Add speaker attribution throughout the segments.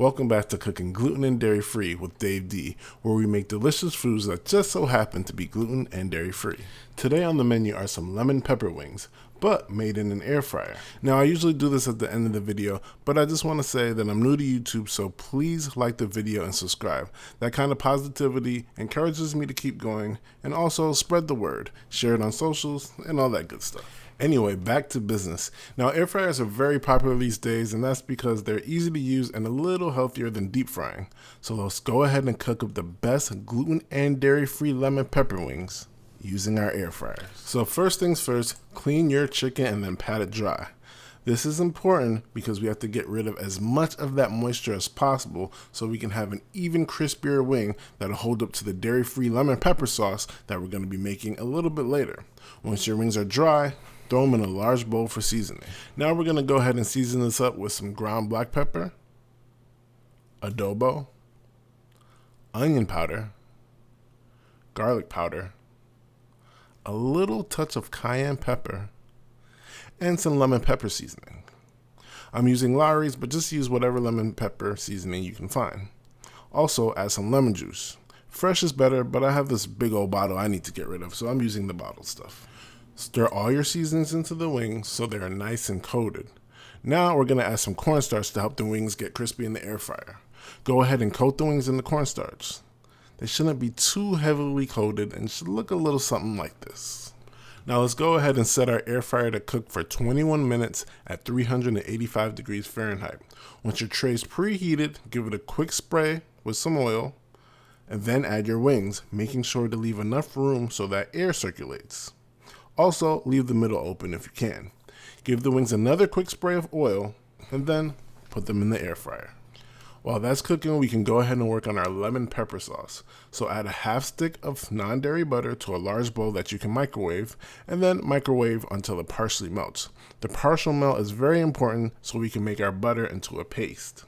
Speaker 1: Welcome back to Cooking Gluten and Dairy Free with Dave D, where we make delicious foods that just so happen to be gluten and dairy free. Today on the menu are some lemon pepper wings, but made in an air fryer. Now I usually do this at the end of the video, but I just want to say that I'm new to YouTube, so please like the video and subscribe. That kind of positivity encourages me to keep going, and also spread the word, share it on socials, and all that good stuff. Anyway, back to business. Now, air fryers are very popular these days, and that's because they're easy to use and a little healthier than deep frying. So let's go ahead and cook up the best gluten and dairy-free lemon pepper wings using our air fryer. So first things first, clean your chicken and then pat it dry. This is important because we have to get rid of as much of that moisture as possible so we can have an even crispier wing that'll hold up to the dairy-free lemon pepper sauce that we're going to be making a little bit later. Once your wings are dry, throw them in a large bowl for seasoning. Now we're going to go ahead and season this up with some ground black pepper, adobo, onion powder, garlic powder, a little touch of cayenne pepper, and some lemon pepper seasoning. I'm using Lawry's, but just use whatever lemon pepper seasoning you can find. Also add some lemon juice. Fresh is better, but I have this big old bottle I need to get rid of, so I'm using the bottled stuff. Stir all your seasonings into the wings so they are nice and coated. Now we're going to add some cornstarch to help the wings get crispy in the air fryer. Go ahead and coat the wings in the cornstarch. They shouldn't be too heavily coated and should look a little something like this. Now let's go ahead and set our air fryer to cook for 21 minutes at 385 degrees Fahrenheit. Once your tray is preheated, give it a quick spray with some oil and then add your wings, making sure to leave enough room so that air circulates. Also, leave the middle open if you can. Give the wings another quick spray of oil and then put them in the air fryer. While that's cooking, we can go ahead and work on our lemon pepper sauce. So add a half stick of non-dairy butter to a large bowl that you can microwave, and then microwave until the parsley melts. The partial melt is very important so we can make our butter into a paste.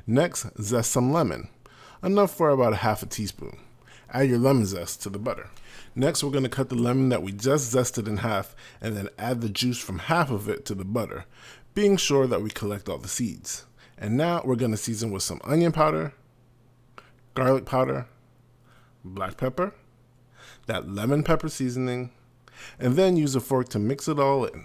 Speaker 1: Next, zest some lemon, enough for about a half a teaspoon. Add your lemon zest to the butter. Next, we're going to cut the lemon that we just zested in half and then add the juice from half of it to the butter, being sure that we collect all the seeds. And now we're going to season with some onion powder, garlic powder, black pepper, that lemon pepper seasoning, and then use a fork to mix it all in.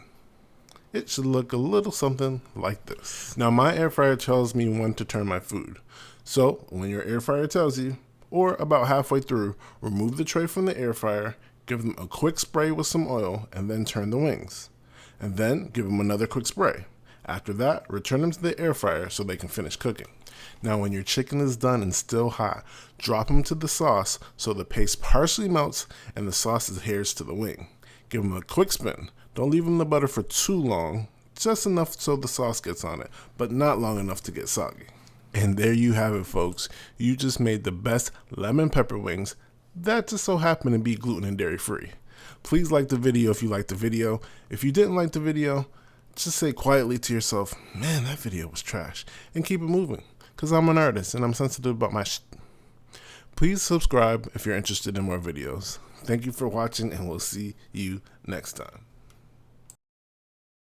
Speaker 1: It should look a little something like this. Now my air fryer tells me when to turn my food. So when your air fryer tells you, or about halfway through, remove the tray from the air fryer, give them a quick spray with some oil, and then turn the wings. And then give them another quick spray. After that, return them to the air fryer so they can finish cooking. Now when your chicken is done and still hot, drop them to the sauce so the paste partially melts and the sauce adheres to the wing. Give them a quick spin. Don't leave them in the butter for too long, just enough so the sauce gets on it, but not long enough to get soggy. And there you have it, folks. You just made the best lemon pepper wings that just so happen to be gluten and dairy free. Please like the video if you liked the video. If you didn't like the video, just say quietly to yourself, man, that video was trash, and keep it moving, because I'm an artist and I'm sensitive about my Please subscribe if you're interested in more videos. Thank you for watching, and we'll see you next time.